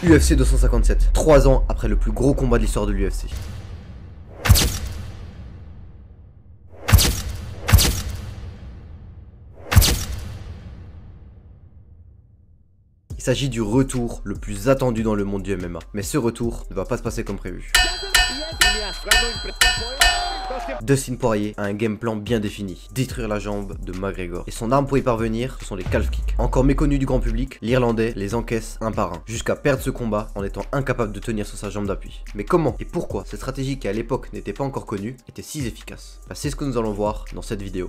UFC 257, 3 ans après le plus gros combat de l'histoire de l'UFC. Il s'agit du retour le plus attendu dans le monde du MMA. Mais ce retour ne va pas se passer comme prévu. Dustin Poirier a un game plan bien défini, détruire la jambe de McGregor. Et son arme pour y parvenir, ce sont les calf kicks. Encore méconnu du grand public, l'Irlandais les encaisse un par un, jusqu'à perdre ce combat en étant incapable de tenir sur sa jambe d'appui. Mais comment et pourquoi cette stratégie qui à l'époque n'était pas encore connue était si efficace? C'est ce que nous allons voir dans cette vidéo.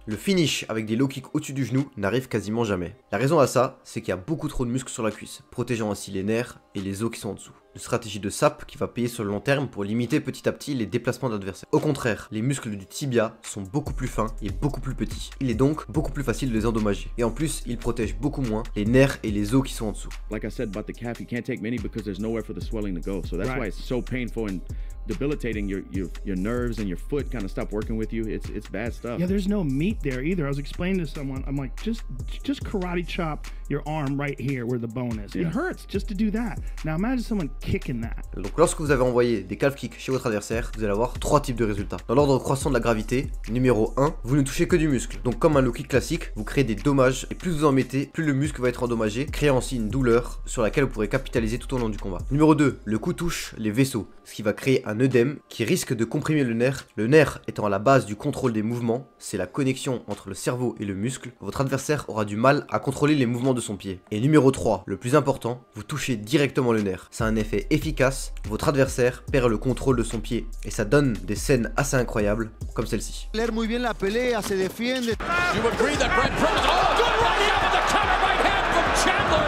Le finish avec des low kicks au-dessus du genou n'arrive quasiment jamais. La raison à ça, c'est qu'il y a beaucoup trop de muscles sur la cuisse, protégeant ainsi les nerfs et les os qui sont en dessous. Une stratégie de sap qui va payer sur le long terme pour limiter petit à petit les déplacements d'adversaires. Au contraire, les muscles du tibia sont beaucoup plus fins et beaucoup plus petits. Il est donc beaucoup plus facile de les endommager. Et en plus, ils protègent beaucoup moins les nerfs et les os qui sont en dessous. Like I said about the calf, you can't take many because there's nowhere for the swelling to go. So that's why it's so painful and debilitating. Your nerves and your foot kind of stop working with you. It's bad stuff. Yeah, there's no meat there either. I was explaining to someone, I'm like, just karate chop your arm right here where the bone is. It hurts just to do that. Now imagine someone kicking that. Donc lorsque vous avez envoyé des calf kicks chez votre adversaire, vous allez avoir 3 types de résultats. Dans l'ordre croissant de la gravité, numéro 1, vous ne touchez que du muscle. Donc comme un low kick classique, vous créez des dommages et plus vous en mettez, plus le muscle va être endommagé, créant ainsi une douleur sur laquelle vous pourrez capitaliser tout au long du combat. Numéro 2, le coup touche les vaisseaux, ce qui va créer un œdème qui risque de comprimer le nerf. Le nerf étant à la base du contrôle des mouvements, c'est la connexion entre le cerveau et le muscle. Votre adversaire aura du mal à contrôler les mouvements de son pied. Et numéro 3, le plus important, vous touchez directement le nerf. C'est un effet efficace, votre adversaire perd le contrôle de son pied et ça donne des scènes assez incroyables comme celle-ci. Muy bien la pelea, se defiende. You agree that Brent Pruitt, oh, good right hand with the counter right hand from Chandler.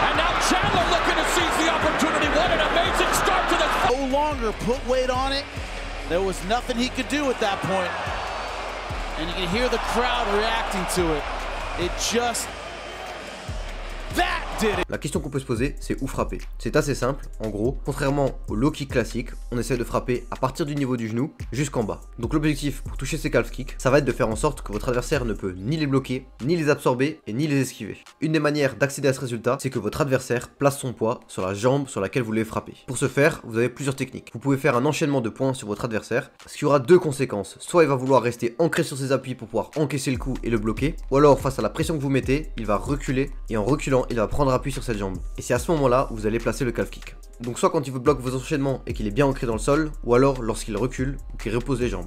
And now Chandler looking to seize the opportunity. What an amazing start to this. No longer put weight on it. There was nothing he could do at that point. And you can hear the crowd reacting to it. It just La question qu'on peut se poser, c'est où frapper. C'est assez simple, en gros, contrairement au low kick classique, on essaie de frapper à partir du niveau du genou jusqu'en bas. Donc l'objectif pour toucher ces calf kicks, ça va être de faire en sorte que votre adversaire ne peut ni les bloquer, ni les absorber et ni les esquiver. Une des manières d'accéder à ce résultat, c'est que votre adversaire place son poids sur la jambe sur laquelle vous voulez frapper. Pour ce faire, vous avez plusieurs techniques. Vous pouvez faire un enchaînement de points sur votre adversaire, ce qui aura deux conséquences. Soit il va vouloir rester ancré sur ses appuis pour pouvoir encaisser le coup et le bloquer, ou alors face à la pression que vous mettez, il va reculer et en reculant, il va prendre appui sur cette jambe. Et c'est à ce moment-là où vous allez placer le calf kick. Donc soit quand il vous bloque vos enchaînements et qu'il est bien ancré dans le sol, ou alors lorsqu'il recule ou qu'il repose les jambes.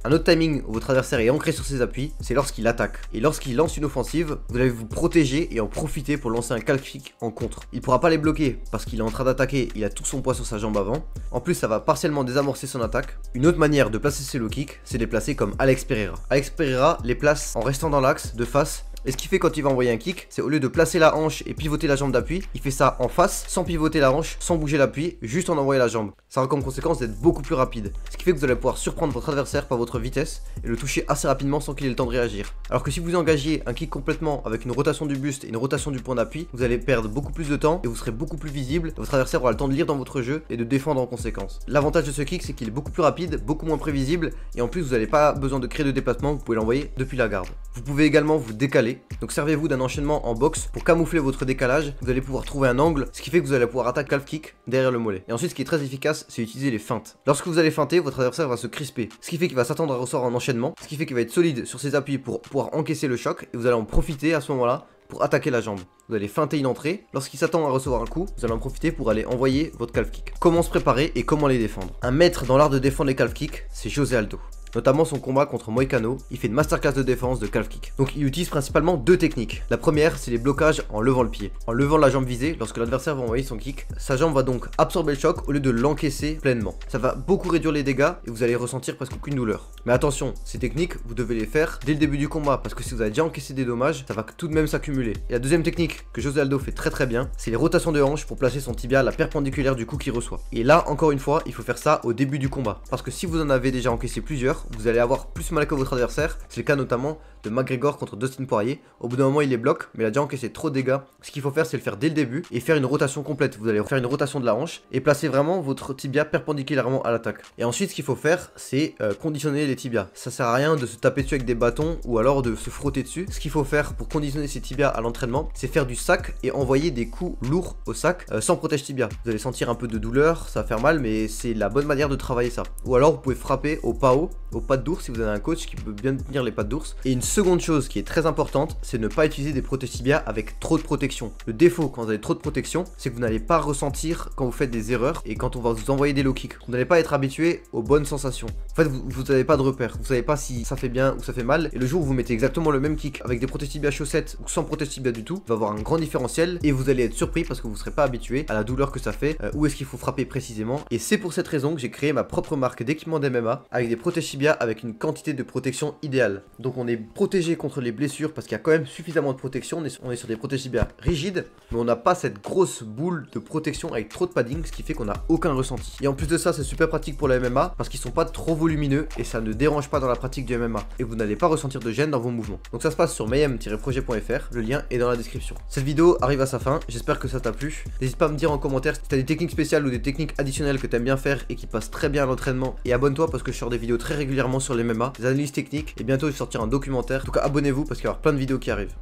Un autre timing où votre adversaire est ancré sur ses appuis, c'est lorsqu'il attaque. Et lorsqu'il lance une offensive, vous allez vous protéger et en profiter pour lancer un calf kick en contre. Il ne pourra pas les bloquer parce qu'il est en train d'attaquer, il a tout son poids sur sa jambe avant. En plus, ça va partiellement désamorcer son attaque. Une autre manière de placer ses low kicks, c'est de les placer comme Alex Pereira. Alex Pereira les place en restant dans l'axe, de face. Et ce qu'il fait quand il va envoyer un kick, c'est au lieu de placer la hanche et pivoter la jambe d'appui, il fait ça en face, sans pivoter la hanche, sans bouger l'appui, juste en envoyant la jambe. Ça aura comme conséquence d'être beaucoup plus rapide. Ce qui fait que vous allez pouvoir surprendre votre adversaire par votre vitesse et le toucher assez rapidement sans qu'il ait le temps de réagir. Alors que si vous engagiez un kick complètement avec une rotation du buste et une rotation du point d'appui, vous allez perdre beaucoup plus de temps et vous serez beaucoup plus visible. Et votre adversaire aura le temps de lire dans votre jeu et de défendre en conséquence. L'avantage de ce kick, c'est qu'il est beaucoup plus rapide, beaucoup moins prévisible et en plus vous n'avez pas besoin de créer de déplacement, vous pouvez l'envoyer depuis la garde. Vous pouvez également vous décaler, donc servez-vous d'un enchaînement en boxe pour camoufler votre décalage. Vous allez pouvoir trouver un angle, ce qui fait que vous allez pouvoir attaquer calf kick derrière le mollet. Et ensuite, ce qui est très efficace, c'est utiliser les feintes. Lorsque vous allez feinter, votre adversaire va se crisper, ce qui fait qu'il va s'attendre à recevoir un enchaînement, ce qui fait qu'il va être solide sur ses appuis pour pouvoir encaisser le choc et vous allez en profiter à ce moment-là pour attaquer la jambe. Vous allez feinter une entrée, lorsqu'il s'attend à recevoir un coup, vous allez en profiter pour aller envoyer votre calf kick. Comment se préparer et comment les défendre. Un maître dans l'art de défendre les calf kicks, c'est José Aldo. Notamment son combat contre Moïcano, il fait une masterclass de défense de calf kick. Donc il utilise principalement deux techniques. La première, c'est les blocages en levant le pied. En levant la jambe visée, lorsque l'adversaire va envoyer son kick, sa jambe va donc absorber le choc au lieu de l'encaisser pleinement. Ça va beaucoup réduire les dégâts et vous allez ressentir presque aucune douleur. Mais attention, ces techniques, vous devez les faire dès le début du combat parce que si vous avez déjà encaissé des dommages, ça va tout de même s'accumuler. Et la deuxième technique que José Aldo fait très bien, c'est les rotations de hanche pour placer son tibia à la perpendiculaire du coup qu'il reçoit. Et là, encore une fois, il faut faire ça au début du combat. Parce que si vous en avez déjà encaissé plusieurs, vous allez avoir plus mal que votre adversaire. C'est le cas notamment de McGregor contre Dustin Poirier. Au bout d'un moment il les bloque, mais il a déjà encaissé trop de dégâts. Ce qu'il faut faire c'est le faire dès le début et faire une rotation complète. Vous allez faire une rotation de la hanche et placer vraiment votre tibia perpendiculairement à l'attaque. Et ensuite ce qu'il faut faire c'est conditionner les tibias. Ça sert à rien de se taper dessus avec des bâtons ou alors de se frotter dessus. Ce qu'il faut faire pour conditionner ces tibias à l'entraînement, c'est faire du sac et envoyer des coups lourds au sac sans protège tibia. Vous allez sentir un peu de douleur, ça va faire mal, mais c'est la bonne manière de travailler ça. Ou alors vous pouvez frapper au pao, aux pattes d'ours si vous avez un coach qui peut bien tenir les pattes d'ours. Et une seconde chose qui est très importante, c'est ne pas utiliser des protèges tibia avec trop de protection. Le défaut quand vous avez trop de protection, c'est que vous n'allez pas ressentir quand vous faites des erreurs et quand on va vous envoyer des low kicks. Vous n'allez pas être habitué aux bonnes sensations. En fait, vous n'avez pas de repère. Vous savez pas si ça fait bien ou ça fait mal. Et le jour où vous mettez exactement le même kick avec des protèges tibia chaussettes ou sans protège tibia du tout, il va avoir un grand différentiel et vous allez être surpris parce que vous ne serez pas habitué à la douleur que ça fait, où est-ce qu'il faut frapper précisément. Et c'est pour cette raison que j'ai créé ma propre marque d'équipement d'MMA avec des protèges tibia avec une quantité de protection idéale. Donc on est protégé contre les blessures parce qu'il y a quand même suffisamment de protection. On est sur des protèges tibia rigides, mais on n'a pas cette grosse boule de protection avec trop de padding, ce qui fait qu'on n'a aucun ressenti. Et en plus de ça, c'est super pratique pour la MMA parce qu'ils sont pas trop volumineux et ça ne dérange pas dans la pratique du MMA. Et vous n'allez pas ressentir de gêne dans vos mouvements. Donc ça se passe sur mayhem-projet.fr, le lien est dans la description. Cette vidéo arrive à sa fin, j'espère que ça t'a plu. N'hésite pas à me dire en commentaire si tu as des techniques spéciales ou des techniques additionnelles que tu aimes bien faire et qui passent très bien à l'entraînement. Et abonne-toi parce que je sors des vidéos très régulièrement sur les MMA, des analyses techniques et bientôt je vais sortir un documentaire. En tout cas abonnez-vous parce qu'il va y avoir plein de vidéos qui arrivent.